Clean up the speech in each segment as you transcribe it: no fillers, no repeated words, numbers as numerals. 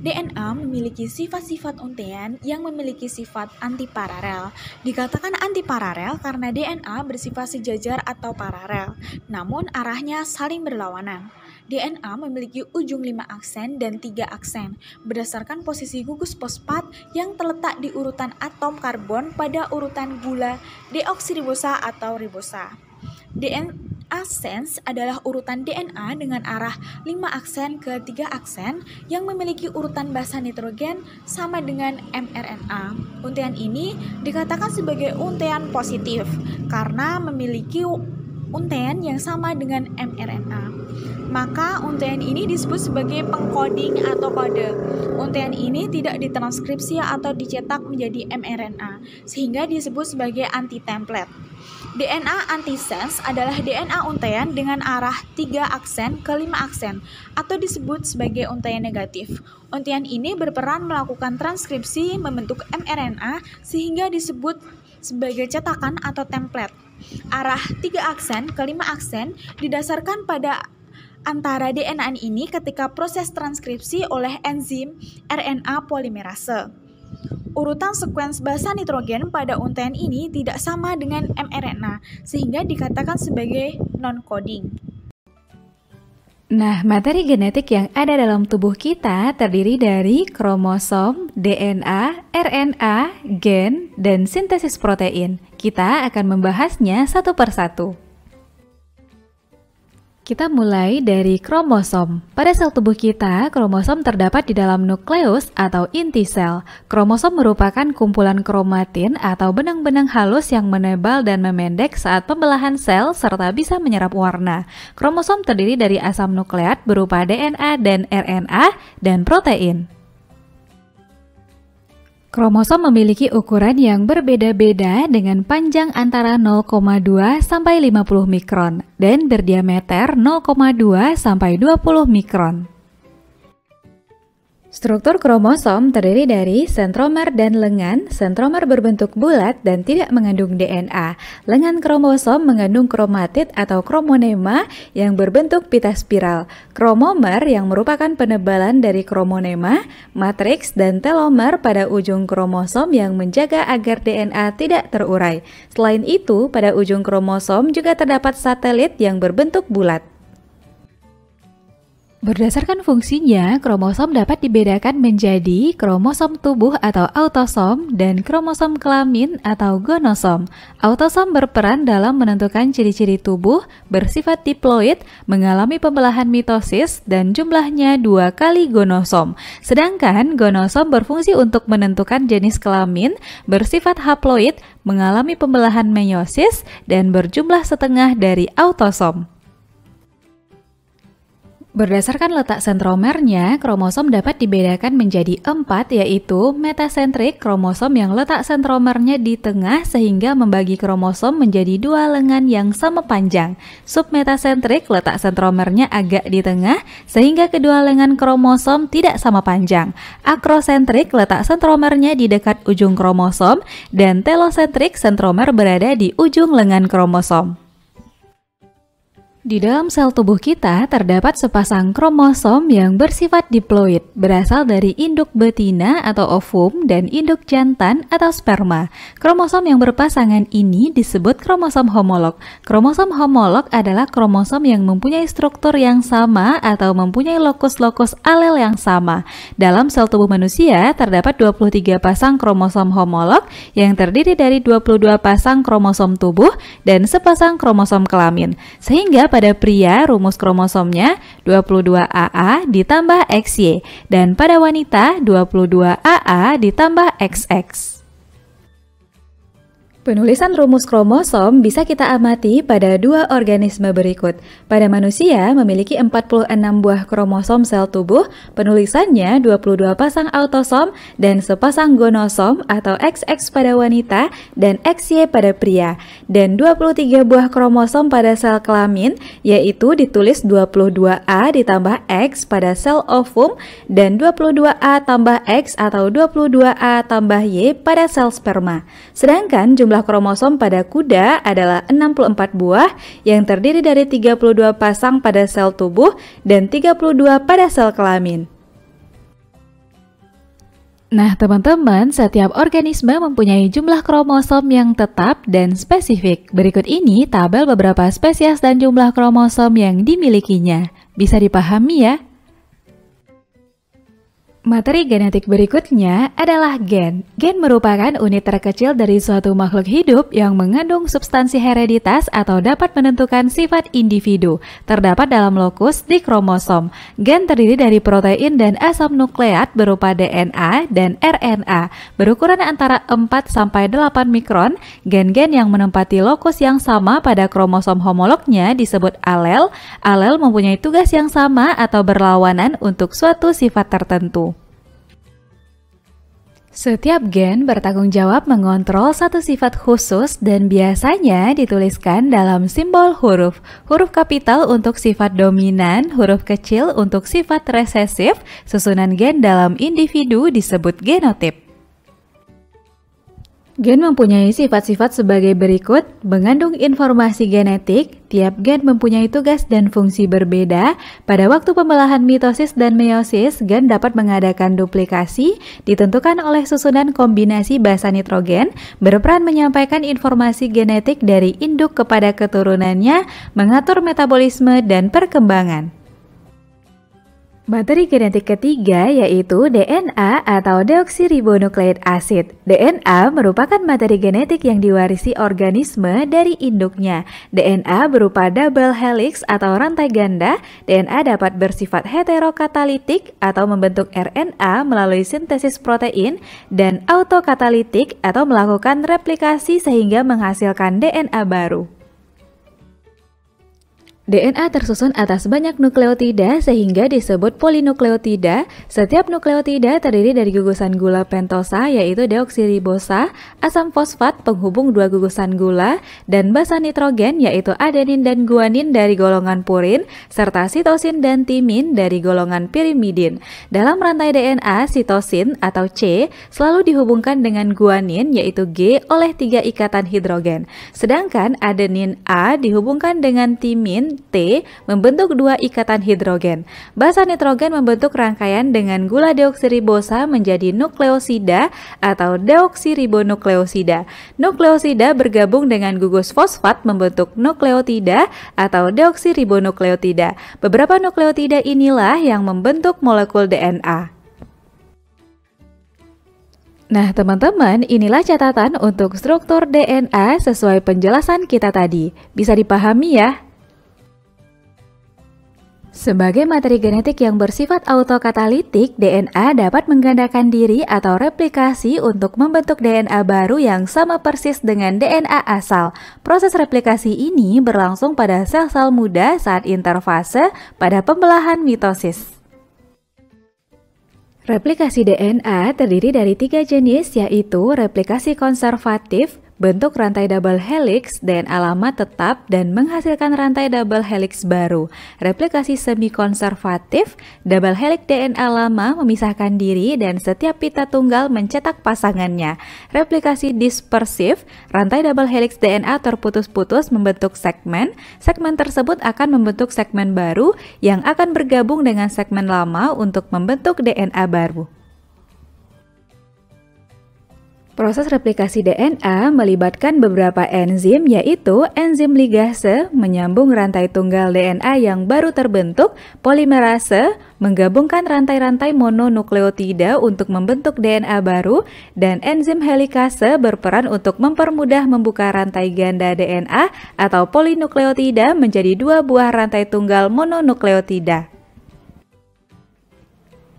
DNA memiliki sifat-sifat untean yang memiliki sifat antiparalel. Dikatakan antiparalel karena DNA bersifat sejajar atau paralel, namun arahnya saling berlawanan. DNA memiliki ujung 5 aksen dan 3 aksen berdasarkan posisi gugus fosfat yang terletak di urutan atom karbon pada urutan gula deoksiribosa atau ribosa. DNA sense adalah urutan DNA dengan arah 5 aksen ke 3 aksen yang memiliki urutan basa nitrogen sama dengan mRNA. Untean ini dikatakan sebagai untean positif karena memiliki untean yang sama dengan mRNA. Maka untean ini disebut sebagai pengkoding atau kode. Untean ini tidak ditranskripsi atau dicetak menjadi mRNA, sehingga disebut sebagai anti-template. DNA antisense adalah DNA untean dengan arah 3 aksen ke 5 aksen atau disebut sebagai untean negatif. Untean ini berperan melakukan transkripsi membentuk mRNA sehingga disebut sebagai cetakan atau template. Arah 3 aksen ke 5 aksen didasarkan pada antara DNA ini ketika proses transkripsi oleh enzim RNA polimerase. Urutan sekuens basa nitrogen pada untean ini tidak sama dengan mRNA, sehingga dikatakan sebagai non-coding. Nah, materi genetik yang ada dalam tubuh kita terdiri dari kromosom, DNA, RNA, gen, dan sintesis protein. Kita akan membahasnya satu persatu. Kita mulai dari kromosom. Pada sel tubuh kita, kromosom terdapat di dalam nukleus atau inti sel. Kromosom merupakan kumpulan kromatin atau benang-benang halus yang menebal dan memendek saat pembelahan sel serta bisa menyerap warna. Kromosom terdiri dari asam nukleat berupa DNA dan RNA dan protein. Kromosom memiliki ukuran yang berbeda-beda dengan panjang antara 0,2 sampai 50 mikron dan berdiameter 0,2 sampai 20 mikron. Struktur kromosom terdiri dari sentromer dan lengan. Sentromer berbentuk bulat dan tidak mengandung DNA. Lengan kromosom mengandung kromatid atau kromonema yang berbentuk pita spiral. Kromomer yang merupakan penebalan dari kromonema, matriks, dan telomer pada ujung kromosom yang menjaga agar DNA tidak terurai. Selain itu, pada ujung kromosom juga terdapat satelit yang berbentuk bulat. Berdasarkan fungsinya, kromosom dapat dibedakan menjadi kromosom tubuh atau autosom dan kromosom kelamin atau gonosom. Autosom berperan dalam menentukan ciri-ciri tubuh, bersifat diploid, mengalami pembelahan mitosis, dan jumlahnya 2 kali gonosom. Sedangkan gonosom berfungsi untuk menentukan jenis kelamin, bersifat haploid, mengalami pembelahan meiosis, dan berjumlah setengah dari autosom. Berdasarkan letak sentromernya, kromosom dapat dibedakan menjadi 4, yaitu metasentrik, kromosom yang letak sentromernya di tengah sehingga membagi kromosom menjadi 2 lengan yang sama panjang. Submetasentrik, letak sentromernya agak di tengah sehingga kedua lengan kromosom tidak sama panjang. Akrosentrik, letak sentromernya di dekat ujung kromosom, dan telosentrik, sentromer berada di ujung lengan kromosom. Di dalam sel tubuh kita terdapat sepasang kromosom yang bersifat diploid, berasal dari induk betina atau ovum dan induk jantan atau sperma. Kromosom yang berpasangan ini disebut kromosom homolog. Kromosom homolog adalah kromosom yang mempunyai struktur yang sama atau mempunyai lokus-lokus alel yang sama. Dalam sel tubuh manusia terdapat 23 pasang kromosom homolog yang terdiri dari 22 pasang kromosom tubuh dan sepasang kromosom kelamin. Sehingga pada pria rumus kromosomnya 22AA ditambah XY dan pada wanita 22AA ditambah XX. Penulisan rumus kromosom bisa kita amati pada 2 organisme berikut. Pada manusia memiliki 46 buah kromosom sel tubuh, penulisannya 22 pasang autosom dan sepasang gonosom atau XX pada wanita dan XY pada pria, dan 23 buah kromosom pada sel kelamin, yaitu ditulis 22A ditambah X pada sel ovum dan 22A tambah X atau 22A tambah Y pada sel sperma. Sedangkan jumlah kromosom pada kuda adalah 64 buah yang terdiri dari 32 pasang pada sel tubuh dan 32 pada sel kelamin. Nah, teman-teman, setiap organisme mempunyai jumlah kromosom yang tetap dan spesifik. Berikut ini tabel beberapa spesies dan jumlah kromosom yang dimilikinya. Bisa dipahami ya? Materi genetik berikutnya adalah gen. Gen merupakan unit terkecil dari suatu makhluk hidup yang mengandung substansi hereditas atau dapat menentukan sifat individu. Terdapat dalam lokus di kromosom. Gen terdiri dari protein dan asam nukleat berupa DNA dan RNA. Berukuran antara 4-8 mikron, gen-gen yang menempati lokus yang sama pada kromosom homolognya disebut alel. Alel mempunyai tugas yang sama atau berlawanan untuk suatu sifat tertentu. Setiap gen bertanggung jawab mengontrol satu sifat khusus dan biasanya dituliskan dalam simbol huruf. Huruf kapital untuk sifat dominan, huruf kecil untuk sifat resesif. Susunan gen dalam individu disebut genotip. Gen mempunyai sifat-sifat sebagai berikut, mengandung informasi genetik. Tiap gen mempunyai tugas dan fungsi berbeda. Pada waktu pembelahan mitosis dan meiosis, gen dapat mengadakan duplikasi, ditentukan oleh susunan kombinasi basa nitrogen, berperan menyampaikan informasi genetik dari induk kepada keturunannya, mengatur metabolisme dan perkembangan. Materi genetik ketiga yaitu DNA atau deoksiribonukleik asid. DNA merupakan materi genetik yang diwarisi organisme dari induknya. DNA berupa double helix atau rantai ganda. DNA dapat bersifat heterokatalitik atau membentuk RNA melalui sintesis protein dan autokatalitik atau melakukan replikasi sehingga menghasilkan DNA baru. DNA tersusun atas banyak nukleotida sehingga disebut polinukleotida. Setiap nukleotida terdiri dari gugusan gula pentosa yaitu deoksiribosa, asam fosfat penghubung dua gugusan gula, dan basa nitrogen yaitu adenin dan guanin dari golongan purin, serta sitosin dan timin dari golongan pirimidin. Dalam rantai DNA, sitosin atau C selalu dihubungkan dengan guanin yaitu G oleh 3 ikatan hidrogen. Sedangkan adenin A dihubungkan dengan timin T membentuk 2 ikatan hidrogen. Basa nitrogen membentuk rangkaian dengan gula deoksiribosa menjadi nukleosida atau deoksiribonukleosida. Nukleosida bergabung dengan gugus fosfat membentuk nukleotida atau deoksiribonukleotida. Beberapa nukleotida inilah yang membentuk molekul DNA. Nah teman-teman, inilah catatan untuk struktur DNA sesuai penjelasan kita tadi. Bisa dipahami ya? Sebagai materi genetik yang bersifat autokatalitik, DNA dapat menggandakan diri atau replikasi untuk membentuk DNA baru yang sama persis dengan DNA asal. Proses replikasi ini berlangsung pada sel-sel muda saat interfase pada pembelahan mitosis. Replikasi DNA terdiri dari 3 jenis yaitu replikasi konservatif, bentuk rantai double helix, DNA lama tetap dan menghasilkan rantai double helix baru. Replikasi semi-konservatif, double helix DNA lama memisahkan diri dan setiap pita tunggal mencetak pasangannya. Replikasi dispersif, rantai double helix DNA terputus-putus membentuk segmen. Segmen tersebut akan membentuk segmen baru yang akan bergabung dengan segmen lama untuk membentuk DNA baru. Proses replikasi DNA melibatkan beberapa enzim yaitu enzim ligase menyambung rantai tunggal DNA yang baru terbentuk, polimerase menggabungkan rantai-rantai mononukleotida untuk membentuk DNA baru, dan enzim helikase berperan untuk mempermudah membuka rantai ganda DNA atau polinukleotida menjadi 2 buah rantai tunggal mononukleotida.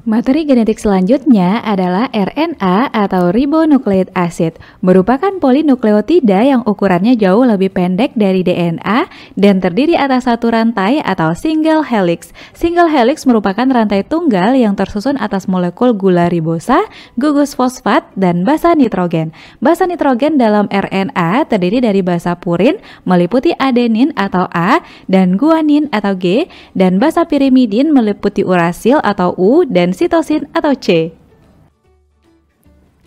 Materi genetik selanjutnya adalah RNA atau ribonukleik asid, merupakan polinukleotida yang ukurannya jauh lebih pendek dari DNA dan terdiri atas satu rantai atau single helix. Single helix merupakan rantai tunggal yang tersusun atas molekul gula ribosa, gugus fosfat, dan basa nitrogen. Basa nitrogen dalam RNA terdiri dari basa purin meliputi adenin atau A dan guanin atau G, dan basa pirimidin meliputi urasil atau U dan sitosin atau C.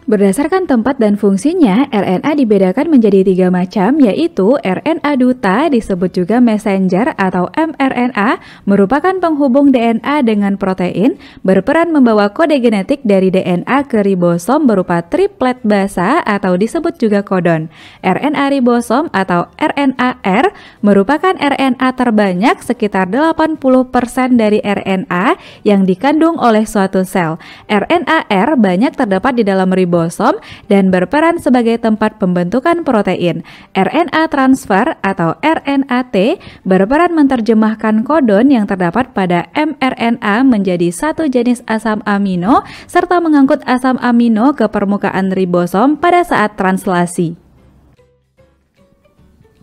Berdasarkan tempat dan fungsinya, RNA dibedakan menjadi 3 macam, yaitu RNA duta, disebut juga messenger atau mRNA, merupakan penghubung DNA dengan protein, berperan membawa kode genetik dari DNA ke ribosom berupa triplet basa atau disebut juga kodon. RNA ribosom atau RNA-R merupakan RNA terbanyak, sekitar 80% dari RNA yang dikandung oleh suatu sel. RNA-R banyak terdapat di dalam ribosom dan berperan sebagai tempat pembentukan protein. RNA transfer atau RNA-T berperan menerjemahkan kodon yang terdapat pada mRNA menjadi satu jenis asam amino serta mengangkut asam amino ke permukaan ribosom pada saat translasi.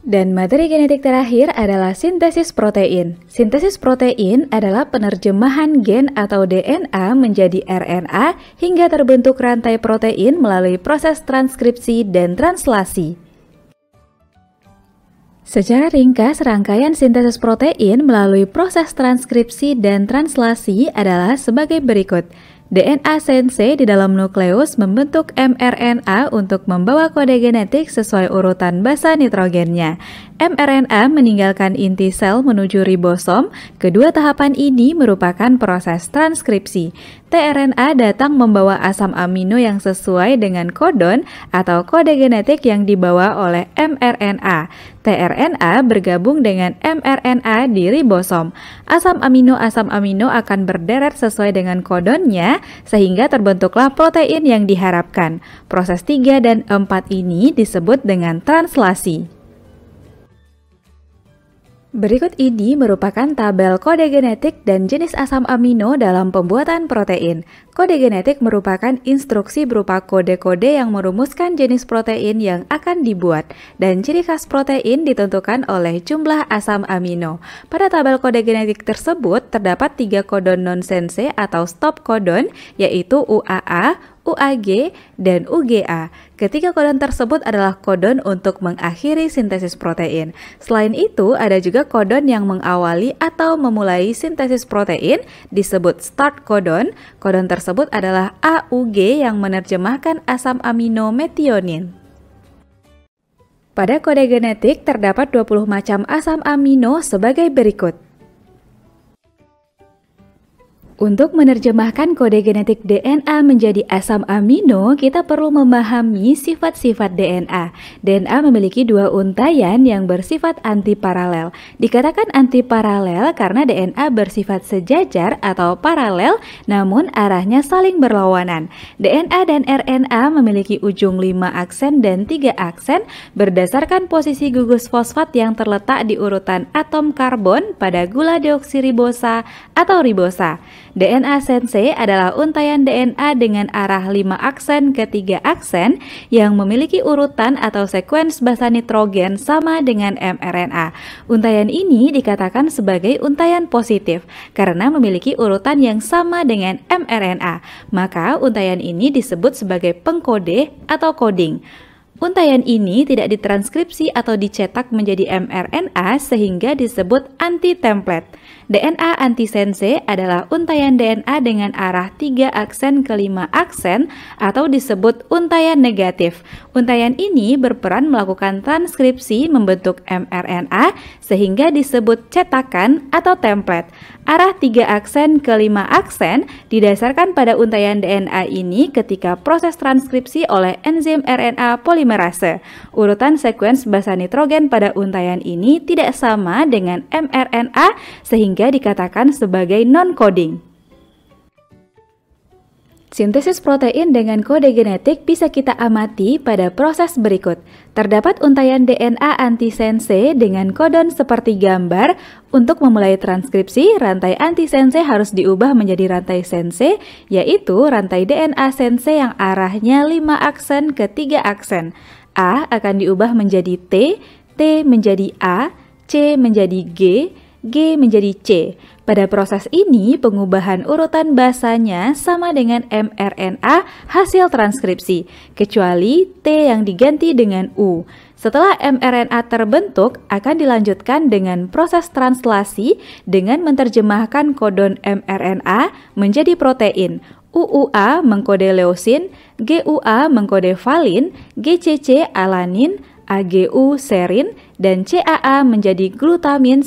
Dan materi genetik terakhir adalah sintesis protein. Sintesis protein adalah penerjemahan gen atau DNA menjadi RNA hingga terbentuk rantai protein melalui proses transkripsi dan translasi. Secara ringkas, rangkaian sintesis protein melalui proses transkripsi dan translasi adalah sebagai berikut. DNA sense di dalam nukleus membentuk mRNA untuk membawa kode genetik sesuai urutan basa nitrogennya. mRNA meninggalkan inti sel menuju ribosom. Kedua tahapan ini merupakan proses transkripsi. tRNA datang membawa asam amino yang sesuai dengan kodon atau kode genetik yang dibawa oleh mRNA. tRNA bergabung dengan mRNA di ribosom. Asam amino akan berderet sesuai dengan kodonnya sehingga terbentuklah protein yang diharapkan. Proses 3 dan 4 ini disebut dengan translasi. Berikut ini merupakan tabel kode genetik dan jenis asam amino dalam pembuatan protein. Kode genetik merupakan instruksi berupa kode-kode yang merumuskan jenis protein yang akan dibuat, dan ciri khas protein ditentukan oleh jumlah asam amino. Pada tabel kode genetik tersebut terdapat 3 kodon non-sense atau stop kodon, yaitu UAA, UAG, dan UGA. Ketiga kodon tersebut adalah kodon untuk mengakhiri sintesis protein. Selain itu, ada juga kodon yang mengawali atau memulai sintesis protein, disebut start kodon. Kodon tersebut adalah AUG yang menerjemahkan asam amino metionin. Pada kode genetik terdapat 20 macam asam amino sebagai berikut. Untuk menerjemahkan kode genetik DNA menjadi asam amino, kita perlu memahami sifat-sifat DNA. DNA memiliki 2 untaian yang bersifat antiparalel. Dikatakan antiparalel karena DNA bersifat sejajar atau paralel, namun arahnya saling berlawanan. DNA dan RNA memiliki ujung 5 aksen dan 3 aksen berdasarkan posisi gugus fosfat yang terletak di urutan atom karbon pada gula deoksiribosa atau ribosa. DNA sense adalah untaian DNA dengan arah 5 aksen ke 3 aksen yang memiliki urutan atau sekuens basa nitrogen sama dengan mRNA. Untaian ini dikatakan sebagai untaian positif karena memiliki urutan yang sama dengan mRNA. Maka untaian ini disebut sebagai pengkode atau coding. Untaian ini tidak ditranskripsi atau dicetak menjadi mRNA sehingga disebut anti-template. DNA antisense adalah untaian DNA dengan arah 3 aksen ke 5 aksen atau disebut untaian negatif. Untaian ini berperan melakukan transkripsi membentuk mRNA sehingga disebut cetakan atau template. Arah 3 aksen ke 5 aksen didasarkan pada untaian DNA ini ketika proses transkripsi oleh enzim RNA polimerase. Urutan sekuens basa nitrogen pada untaian ini tidak sama dengan mRNA sehingga dikatakan sebagai non-coding. Sintesis protein dengan kode genetik bisa kita amati pada proses berikut. Terdapat untaian DNA antisense dengan kodon seperti gambar. Untuk memulai transkripsi, rantai antisense harus diubah menjadi rantai sense, yaitu rantai DNA sense yang arahnya 5 aksen ke 3 aksen. A akan diubah menjadi T, T menjadi A, C menjadi G, G menjadi C. Pada proses ini, pengubahan urutan basanya sama dengan mRNA hasil transkripsi, kecuali T yang diganti dengan U. Setelah mRNA terbentuk, akan dilanjutkan dengan proses translasi dengan menerjemahkan kodon mRNA menjadi protein. UUA mengkode leusin, GUA mengkode valin, GCC alanin, AGU serin, dan CAA menjadi glutamin.